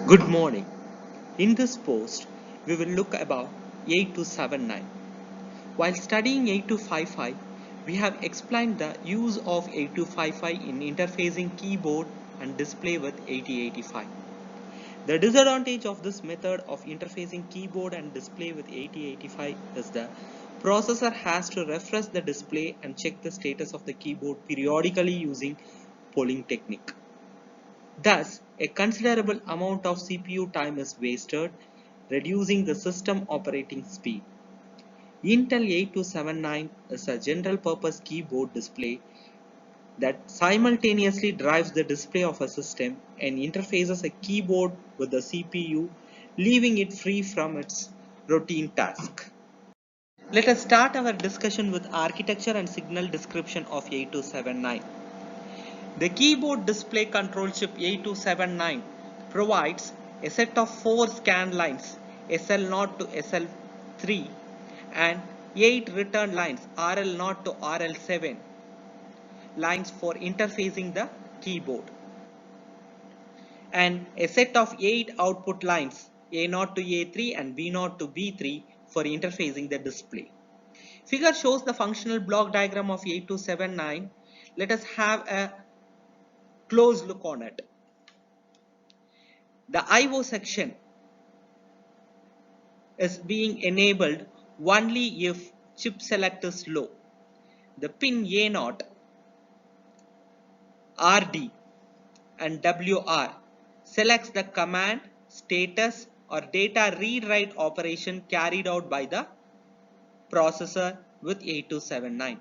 Good morning. In this post, we will look about 8279. While studying 8255, we have explained the use of 8255 in interfacing keyboard and display with 8085. The disadvantage of this method of interfacing keyboard and display with 8085 is the processor has to refresh the display and check the status of the keyboard periodically using polling technique. Thus, a considerable amount of CPU time is wasted, reducing the system operating speed. Intel 8279 is a general purpose keyboard display that simultaneously drives the display of a system and interfaces a keyboard with the CPU, leaving it free from its routine task. Let us start our discussion with architecture and signal description of 8279. The keyboard display control chip 8279 provides a set of 4 scan lines SL0 to SL3 and 8 return lines RL0 to RL7 lines for interfacing the keyboard, and a set of 8 output lines A0 to A3 and B0 to B3 for interfacing the display. Figure shows the functional block diagram of 8279. Let us have a close look on it. The I/O section is being enabled only if chip select is low. The pin A0, RD and WR selects the command, status or data read-write operation carried out by the processor with 8279.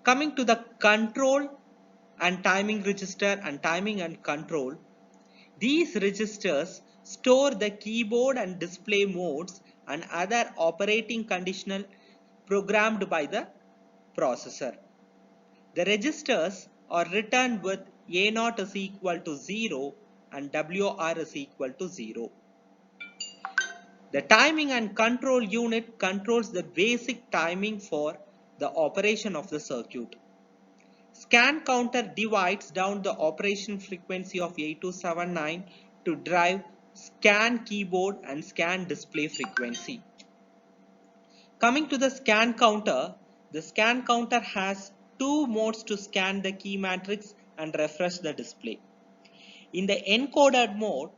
Coming to the control and timing register and timing and control, these registers store the keyboard and display modes and other operating conditions programmed by the processor. The registers are written with A0 is equal to 0 and WR is equal to 0. The timing and control unit controls the basic timing for the operation of the circuit. Scan counter divides down the operation frequency of 8279 to drive scan keyboard and scan display frequency. Coming to the scan counter has two modes to scan the key matrix and refresh the display. In the encoded mode,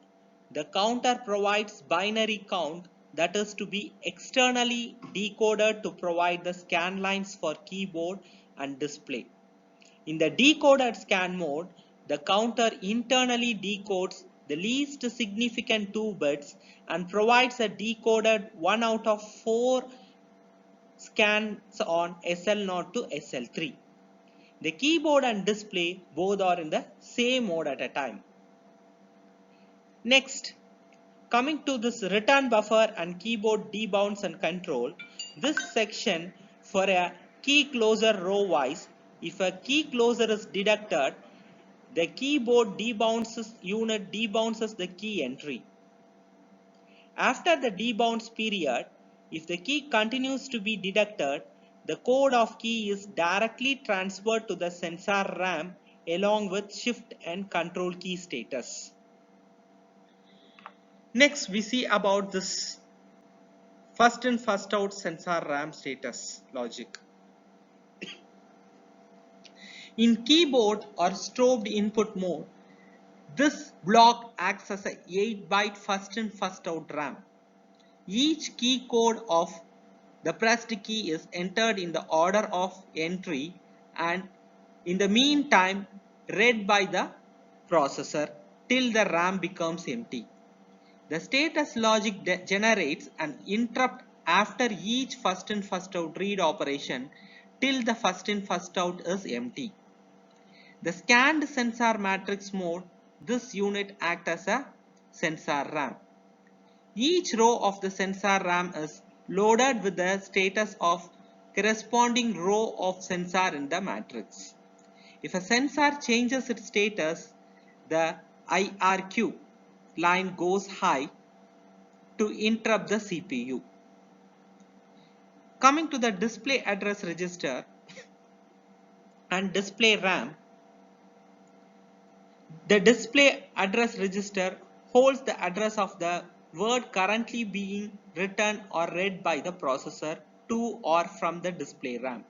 the counter provides binary count that is to be externally decoded to provide the scan lines for keyboard and display. In the decoded scan mode, the counter internally decodes the least significant 2 bits and provides a decoded 1 out of 4 scans on SL0 to SL3. The keyboard and display both are in the same mode at a time. Next, coming to this return buffer and keyboard debounce and control, this section for a key closer row wise, if a key closer is deducted, the keyboard debounces unit debounces the key entry. After the debounce period, if the key continues to be deducted, the code of key is directly transferred to the sensor RAM along with shift and control key status. Next, we see about this first in first out sensor RAM status logic. In keyboard or strobed input mode, this block acts as a 8-byte first in first out RAM. Each key code of the pressed key is entered in the order of entry and in the meantime read by the processor till the RAM becomes empty. The status logic generates an interrupt after each first in first out read operation till the first in first out is empty. The scanned sensor matrix mode, this unit acts as a sensor RAM. Each row of the sensor RAM is loaded with the status of corresponding row of sensor in the matrix. If a sensor changes its status, the IRQ line goes high to interrupt the CPU. Coming to the display address register and display RAM, The display address register holds the address of the word currently being written or read by the processor to or from the display RAM.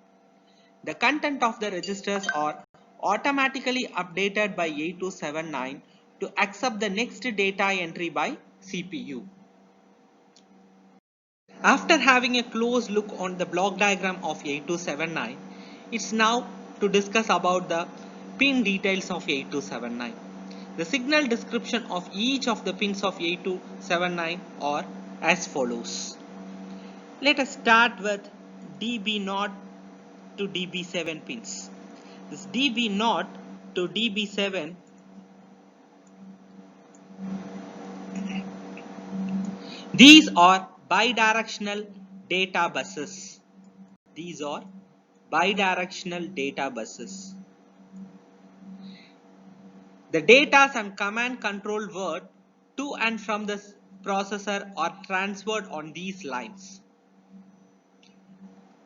The content of the registers are automatically updated by 8279 to accept the next data entry by CPU. After having a close look on the block diagram of 8279, it's now to discuss about the pin details of 8279. The signal description of each of the pins of 8279 are as follows. Let us start with DB0 to DB7 pins. This DB0 to DB7, these are bidirectional data buses. These are bidirectional data buses. The data and command control word to and from the processor are transferred on these lines.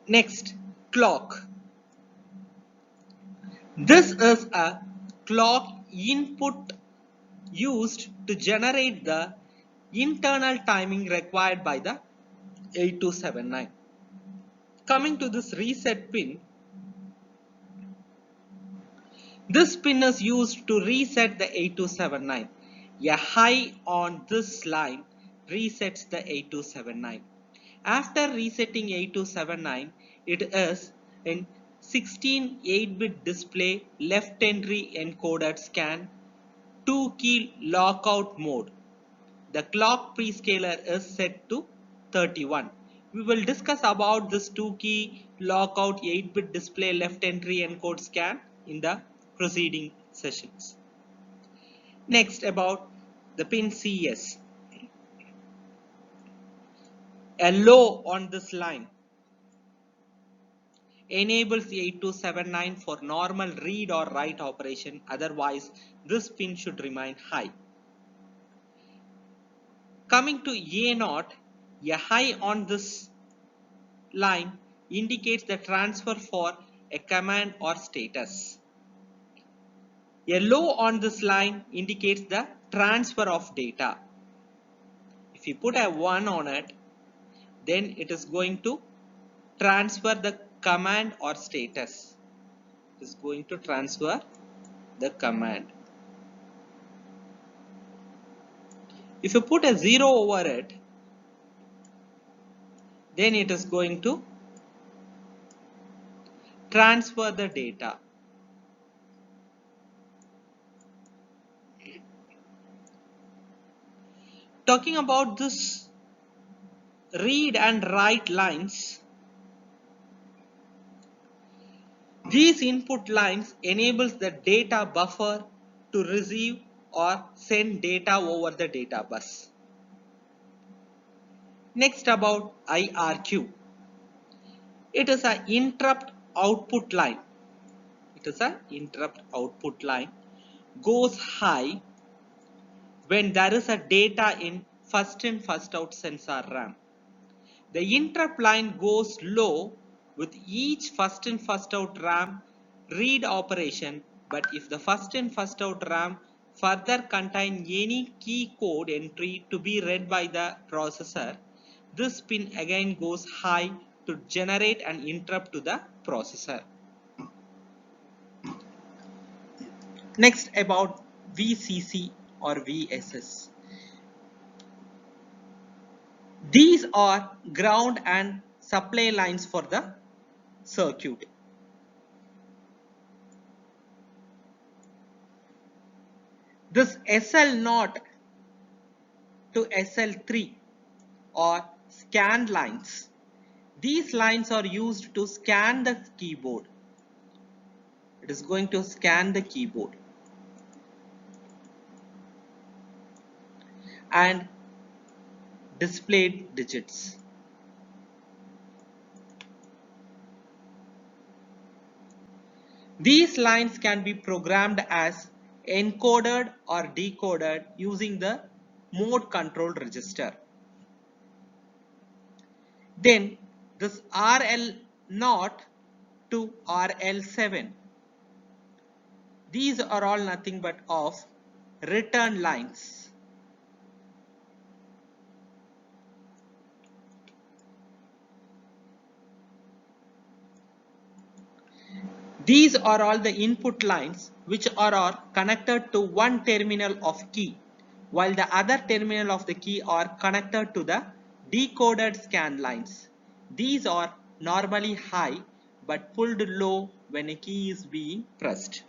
Next, clock. This is a clock input used to generate the internal timing required by the 8279. Coming to this reset pin, this pin is used to reset the 8279. A high on this line resets the 8279. After resetting 8279, it is in 16 8-bit display left entry encoded scan 2-key lockout mode. The clock prescaler is set to 31. We will discuss about this 2-key lockout 8-bit display left entry encode scan in the preceding sessions. Next, about the pin CS. A low on this line enables the 8279 for normal read or write operation, otherwise this pin should remain high. Coming to A0, a high on this line indicates the transfer for a command or status. A low on this line indicates the transfer of data. If you put a 1 on it, then it is going to transfer the command or status. It is going to transfer the command. If you put a 0 over it, then it is going to transfer the data. Talking about this read and write lines, these input lines enables the data buffer to receive or send data over the data bus. Next, about IRQ. It is an interrupt output line. It is an interrupt output line. Goes high when there is a data in first in first out sensor RAM. The interrupt line goes low with each first in first out RAM read operation, but if the first in first out RAM further contain any key code entry to be read by the processor, this pin again goes high to generate an interrupt to the processor. Next, about VCC or VSS. These are ground and supply lines for the circuit. This SL0 to SL3 are scan lines. These lines are used to scan the keyboard. It is going to scan the keyboard and displayed digits. These lines can be programmed as encoded or decoded using the mode control register. Then this RL0 to RL7. These are all nothing but of return lines. These are all the input lines which are connected to one terminal of key, while the other terminal of the key are connected to the decoded scan lines. These are normally high but pulled low when a key is being pressed.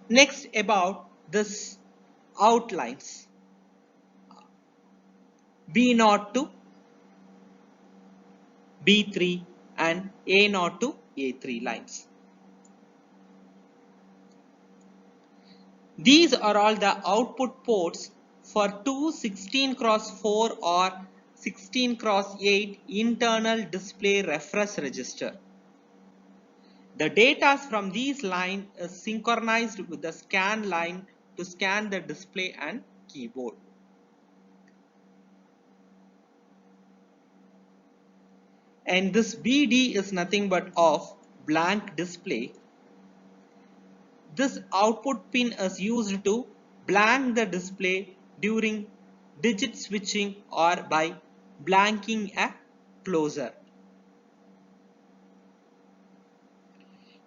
Next, about this outlines B0 to B3 and A0 to A3 lines. These are all the output ports for two 16x4 or 16x8 internal display reference register. The data from these lines is synchronized with the scan line to scan the display and keyboard. And this BD is nothing but of blank display. This output pin is used to blank the display during digit switching or by blanking a closer.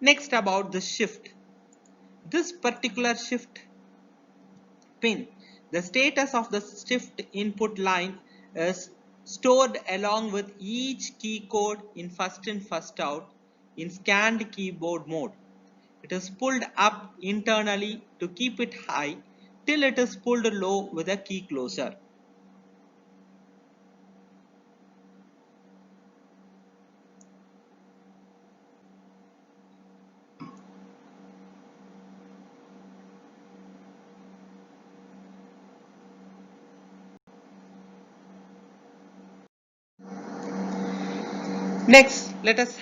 Next, about the shift. This particular shift pin, the status of the shift input line is stored along with each key code in first in first out in scanned keyboard mode. It is pulled up internally to keep it high till it is pulled low with a key closer. Next, let us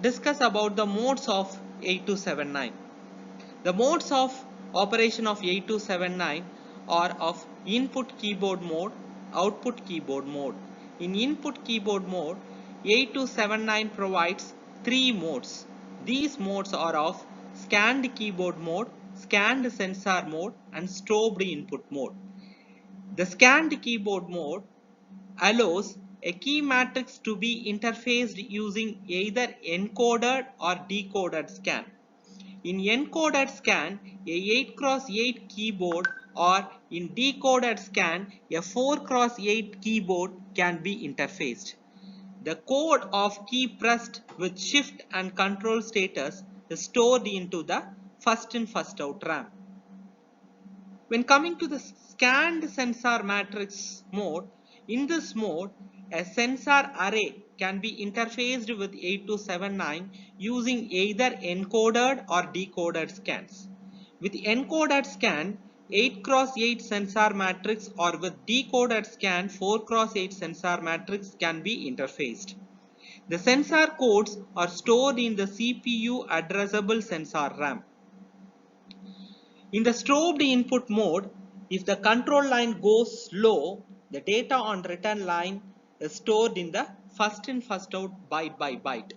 discuss about the modes of 8279. The modes of operation of 8279 are of input keyboard mode, output keyboard mode. In input keyboard mode, 8279 provides three modes. These modes are of scanned keyboard mode, scanned sensor mode, and strobed input mode. The scanned keyboard mode allows a key matrix to be interfaced using either encoded or decoded scan. In encoded scan, a 8x8 keyboard, or in decoded scan, a 4x8 keyboard can be interfaced. The code of key pressed with shift and control status is stored into the first in first out RAM. When coming to the scanned sensor matrix mode, in this mode, a sensor array can be interfaced with 8279 using either encoded or decoded scans. With encoded scan, 8x8 sensor matrix, or with decoded scan, 4x8 sensor matrix can be interfaced. The sensor codes are stored in the CPU addressable sensor RAM. In the strobed input mode, if the control line goes slow, the data on return line is stored in the first in first out byte by byte.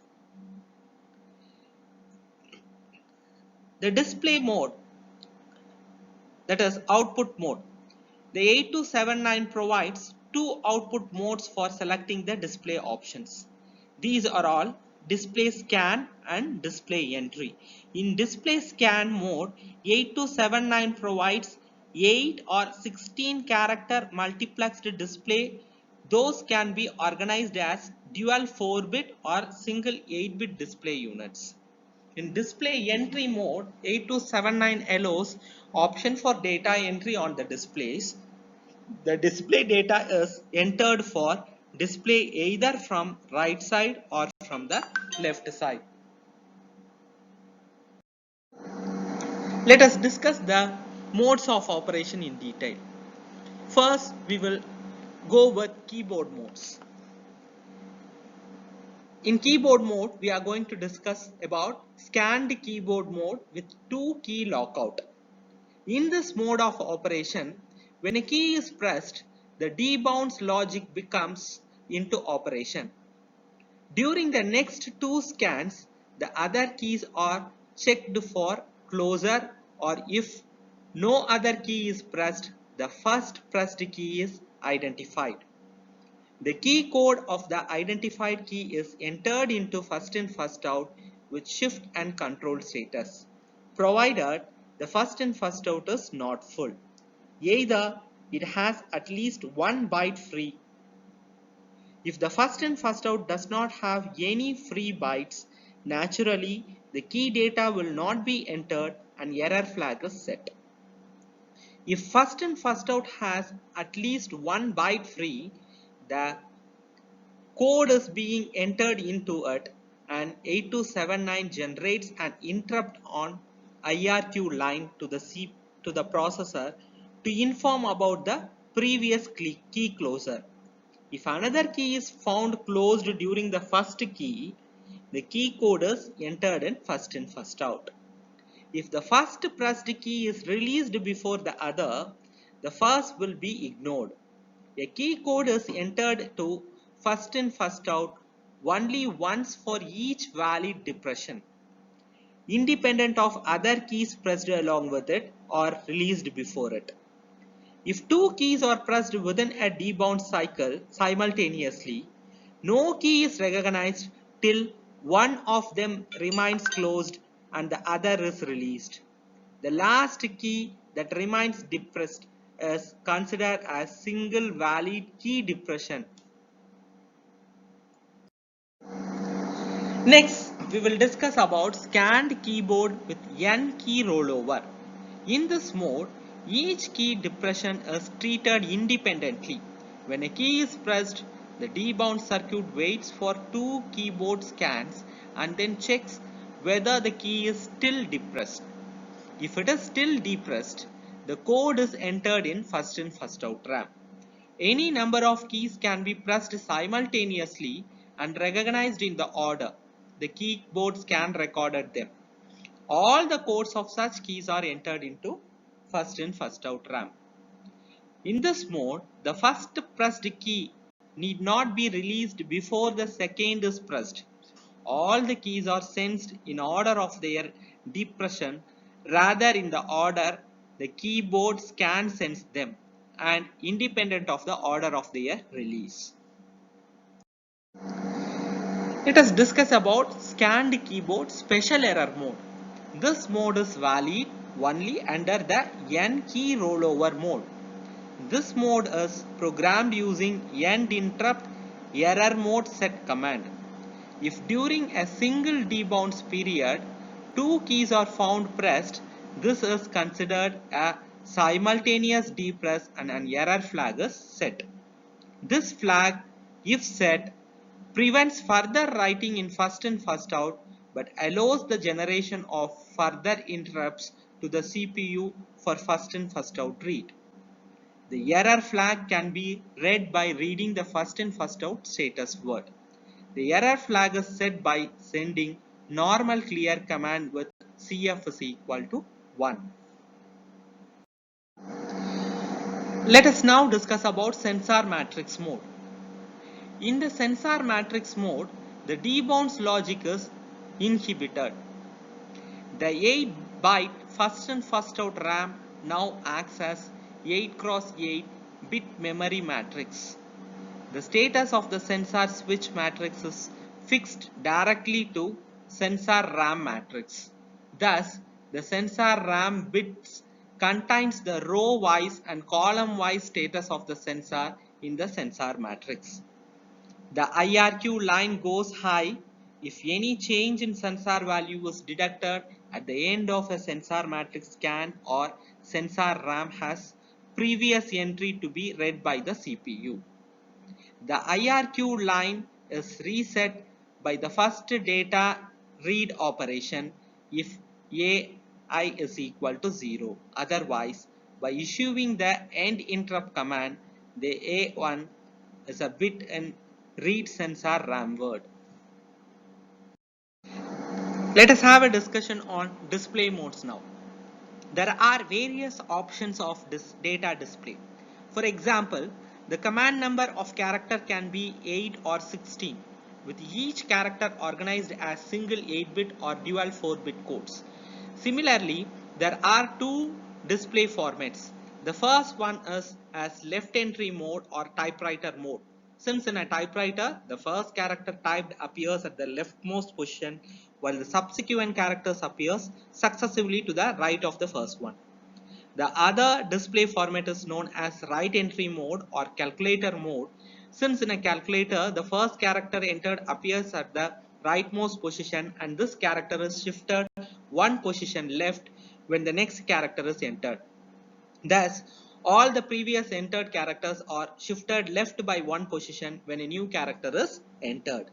The display mode, that is output mode. The 8279 provides two output modes for selecting the display options. These are all display scan and display entry. In display scan mode, 8279 provides 8 or 16 character multiplexed display. Those can be organized as dual 4-bit or single 8-bit display units. In display entry mode, 8279 allows option for data entry on the displays. The display data is entered for display either from right side or from the left side. Let us discuss the modes of operation in detail. First, we will go with keyboard modes. In keyboard mode, we are going to discuss about scanned keyboard mode with two key lockout. In this mode of operation, when a key is pressed, the debounce logic becomes into operation. During the next two scans, the other keys are checked for closure, or if no other key is pressed, the first pressed key is identified. The key code of the identified key is entered into first in first out with shift and control status, provided the first in first out is not full. Either it has at least one byte free. If the first in first out does not have any free bytes, naturally the key data will not be entered and error flag is set. If first in first out has at least one byte free, the code is being entered into it and 8279 generates an interrupt on IRQ line to the processor to inform about the previous key closer. If another key is found closed during the first key, the key code is entered in first out. If the first pressed key is released before the other, the first will be ignored. A key code is entered to first in first out only once for each valid depression, independent of other keys pressed along with it or released before it. If two keys are pressed within a debound cycle simultaneously, no key is recognized till one of them remains closed and the other is released. The last key that remains depressed is considered as single valid key depression. Next, we will discuss about scanned keyboard with N key rollover. In this mode, each key depression is treated independently. When a key is pressed, the debound circuit waits for two keyboard scans and then checks whether the key is still depressed. If it is still depressed, the code is entered in first out RAM. Any number of keys can be pressed simultaneously and recognized in the order the keyboard scan recorded them. All the codes of such keys are entered into first out RAM. In this mode, the first pressed key need not be released before the second is pressed. All the keys are sensed in order of their depression rather in the order the keyboard scan sends them and independent of the order of their release. Let us discuss about scanned keyboard special error mode. This mode is valid only under the N key rollover mode. This mode is programmed using end interrupt error mode set command. If during a single debounce period two keys are found pressed, this is considered a simultaneous depress and an error flag is set. This flag, if set, prevents further writing in first in first out but allows the generation of further interrupts to the CPU for first in first out read. The error flag can be read by reading the first in first out status word. The error flag is set by sending normal clear command with CF is equal to 1. Let us now discuss about sensor matrix mode. In the sensor matrix mode, the debounce logic is inhibited. The 8-byte first in first out RAM now acts as 8x8 bit memory matrix. The status of the sensor switch matrix is fixed directly to sensor RAM matrix. Thus, the sensor RAM bits contains the row-wise and column-wise status of the sensor in the sensor matrix. The IRQ line goes high if any change in sensor value is detected at the end of a sensor matrix scan or sensor RAM has previous entry to be read by the CPU. The IRQ line is reset by the first data read operation if AI is equal to 0. Otherwise, by issuing the end interrupt command, the A1 is a bit in read sensor RAM word. Let us have a discussion on display modes now. There are various options of this data display. For example, the command number of character can be 8 or 16. with each character organized as single 8-bit or dual 4-bit codes. Similarly, there are two display formats. The first one is as left entry mode or typewriter mode. Since in a typewriter, the first character typed appears at the leftmost position while the subsequent characters appears successively to the right of the first one. The other display format is known as right entry mode or calculator mode. Since in a calculator, the first character entered appears at the rightmost position and this character is shifted one position left when the next character is entered. Thus, all the previous entered characters are shifted left by one position when a new character is entered.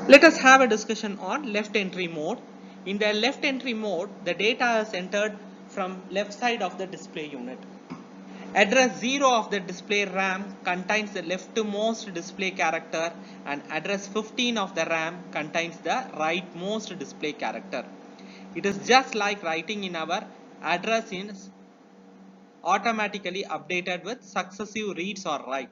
Let us have a discussion on left entry mode. In the left entry mode, the data is entered from left side of the display unit. Address 0 of the display RAM contains the leftmost display character and address 15 of the RAM contains the rightmost display character. It is just like writing in our address is automatically updated with successive reads or write.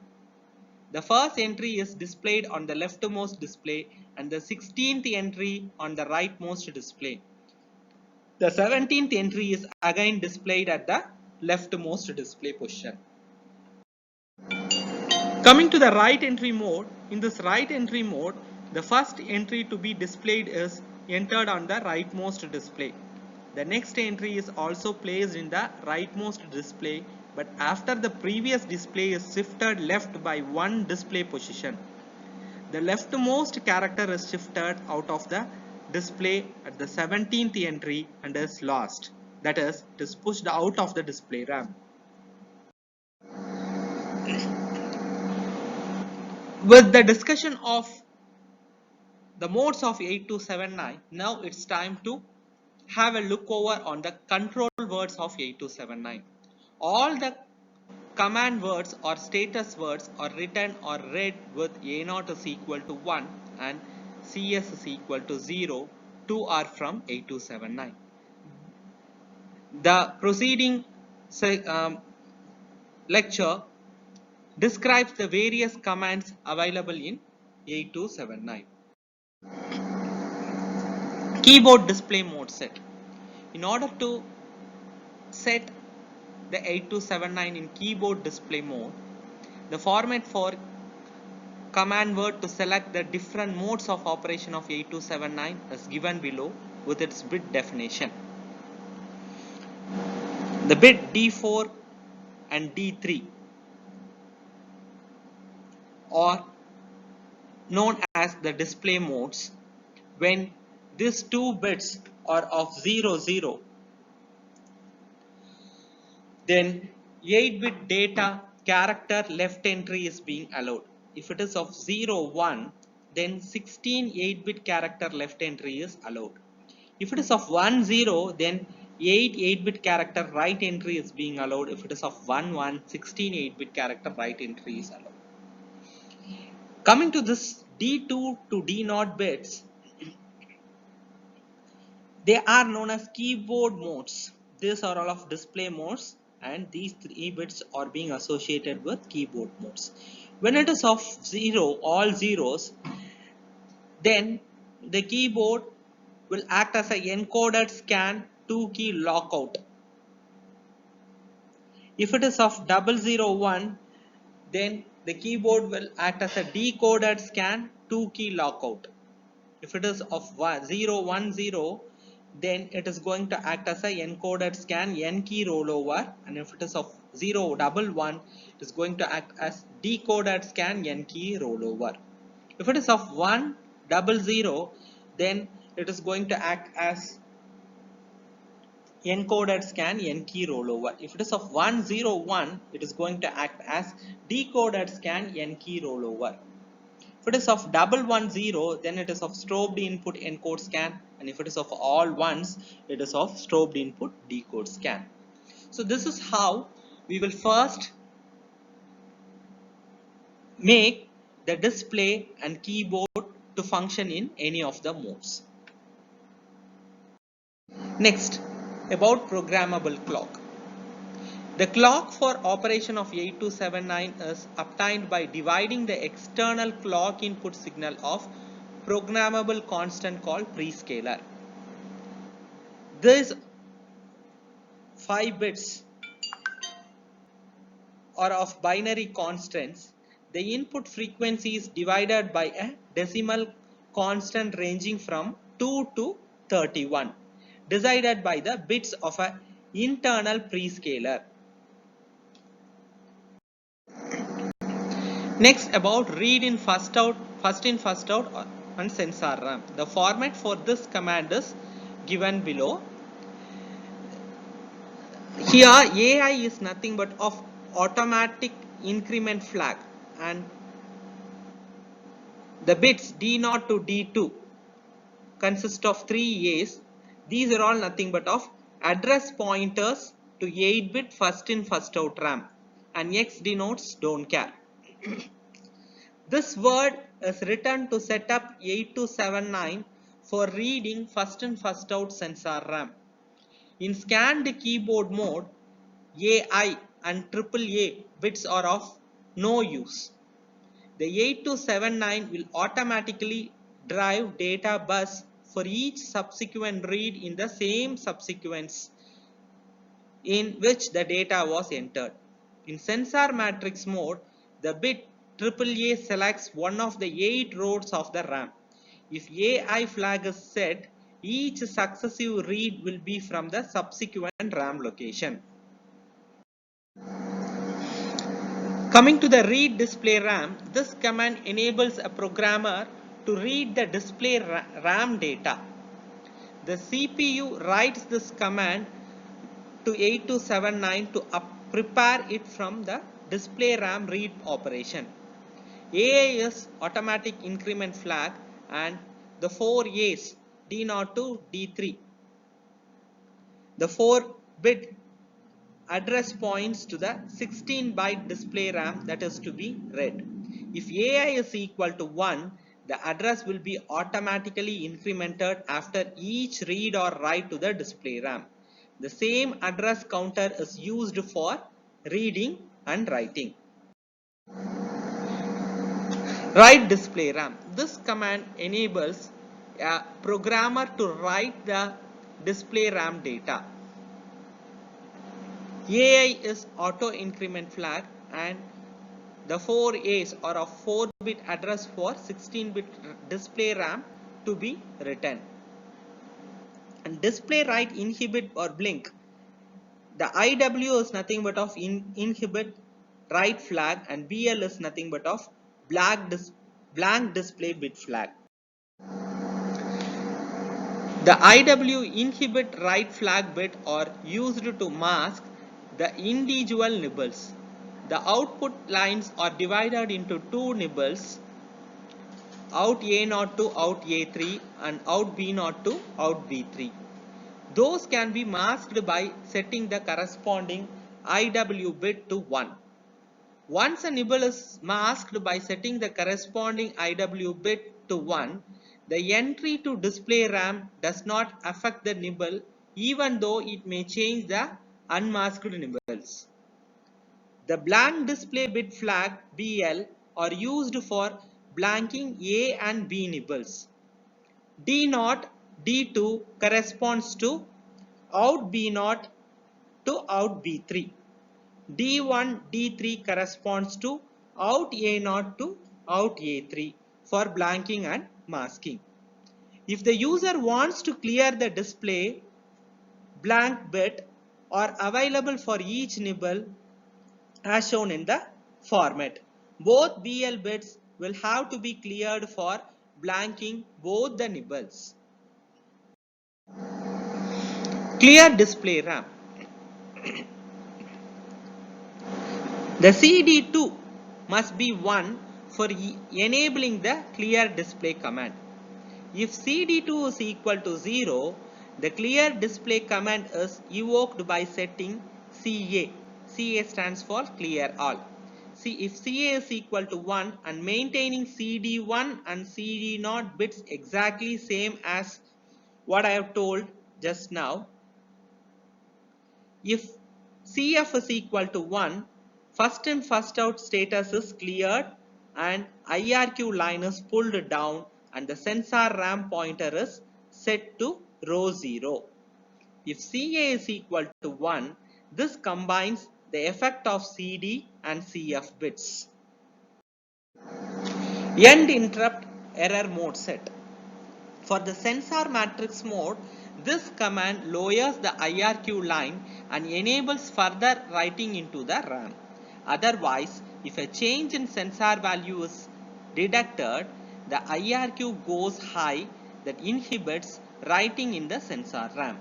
The first entry is displayed on the leftmost display and the 16th entry on the rightmost display. The 17th entry is again displayed at the leftmost display position. Coming to the right entry mode, in this right entry mode, the first entry to be displayed is entered on the rightmost display. The next entry is also placed in the rightmost display, but after the previous display is shifted left by one display position. The leftmost character is shifted out of the display at the 17th entry and is lost. That is, it is pushed out of the display RAM. With the discussion of the modes of 8279, now it's time to have a look over on the control words of 8279. All the command words or status words are written or read with A0 is equal to 1 and CS is equal to 0. Two are from 8279. The preceding lecture describes the various commands available in 8279. Keyboard display mode set. In order to set the 8279 in keyboard display mode, the format for command word to select the different modes of operation of 8279 is given below with its bit definition. The bit D4 and D3 are known as the display modes. When these two bits are of 00, then 8-bit data character left entry is being allowed. If it is of 01, then 16 8-bit character left entry is allowed. If it is of 10, then 8 8-bit character right entry is being allowed. If it is of 11, 16 8-bit character right entry is allowed. Coming to this D2 to D0 bits, they are known as keyboard modes. These are all of display modes and these 3 bits are being associated with keyboard modes. When it is of 0, all zeros, then the keyboard will act as a encoded scan 2-key lockout. If it is of 001, then the keyboard will act as a decoded scan 2-key lockout. If it is of 010, then it is going to act as a encoded scan n-key rollover, and if it is of 011, it is going to act as decoded scan n-key rollover. If it is of 100, then it is going to act as encoded scan n-key rollover. If it is of 101, it is going to act as decoded scan n-key rollover. If it is of 110, then it is of strobed input encode scan, and if it is of all ones, it is of strobed input decode scan. So this is how we will first make the display and keyboard to function in any of the modes. Next, about programmable clock. The clock for operation of 8279 is obtained by dividing the external clock input signal of programmable constant called prescaler. These 5 bits are of binary constants. The input frequency is divided by a decimal constant ranging from 2 to 31, decided by the bits of an internal prescaler. Next, about read in first in first out and sensor RAM. The format for this command is given below. Here AI is nothing but of automatic increment flag, and the bits D0 to D2 consist of 3 A's. These are all nothing but of address pointers to 8-bit first in first out RAM, and X denotes don't care. This word is written to set up 8279 for reading first in first out sensor RAM. In scanned keyboard mode, AI and AAA bits are of no use. The 8279 will automatically drive data bus for each subsequent read in the same subsequence in which the data was entered. In sensor matrix mode, the bit AAA selects one of the 8 rows of the RAM. If AI flag is set, each successive read will be from the subsequent RAM location. Coming to the read display RAM, this command enables a programmer to read the display RAM data. The CPU writes this command to 8279 to prepare it from the display RAM read operation. AI is automatic increment flag, and the 4 A's D0 to D3. The 4-bit address points to the 16-byte display RAM that is to be read. If AI is equal to 1, the address will be automatically incremented after each read or write to the display RAM. The same address counter is used for reading and writing. Write display RAM. This command enables a programmer to write the display RAM data. AI is auto increment flag, and the 4 A's are a 4-bit address for 16-bit display RAM to be written. And display write inhibit or blink. The IW is nothing but of inhibit write flag, and BL is nothing but of blank display bit flag. The IW inhibit write flag bit are used to mask the individual nibbles. The output lines are divided into 2 nibbles, out A0 to out A3 and out B0 to out B3. Those can be masked by setting the corresponding IW bit to 1. Once a nibble is masked by setting the corresponding IW bit to 1, the entry to display RAM does not affect the nibble, even though it may change the unmasked nibbles. The blank display bit flag BL are used for blanking A and B nibbles. D0, D2 corresponds to out B0 to out B3. D1, D3 corresponds to out A0 to out A3 for blanking and masking. If the user wants to clear the display, blank bit are available for each nibble as shown in the format. Both BL bits will have to be cleared for blanking both the nibbles. Clear display RAM. The CD2 must be 1 for enabling the clear display command. If CD2 is equal to 0, the clear display command is evoked by setting CA. CA stands for clear all. See, if CA is equal to 1 and maintaining CD1 and CD0 bits exactly same as what I have told just now, if CF is equal to 1, first in first out status is cleared and IRQ line is pulled down and the sensor RAM pointer is set to row 0. If CA is equal to 1, this combines the effect of CD and CF bits. End interrupt error mode set. For the sensor matrix mode, this command lowers the IRQ line and enables further writing into the RAM. Otherwise, if a change in sensor value is detected, the IRQ goes high that inhibits writing in the sensor RAM.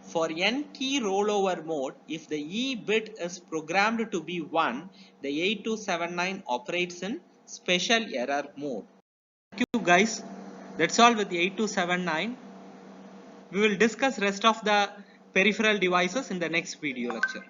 For N key rollover mode, if the E bit is programmed to be 1, the 8279 operates in special error mode. Thank you guys. That's all with the 8279. We will discuss rest of the peripheral devices in the next video lecture.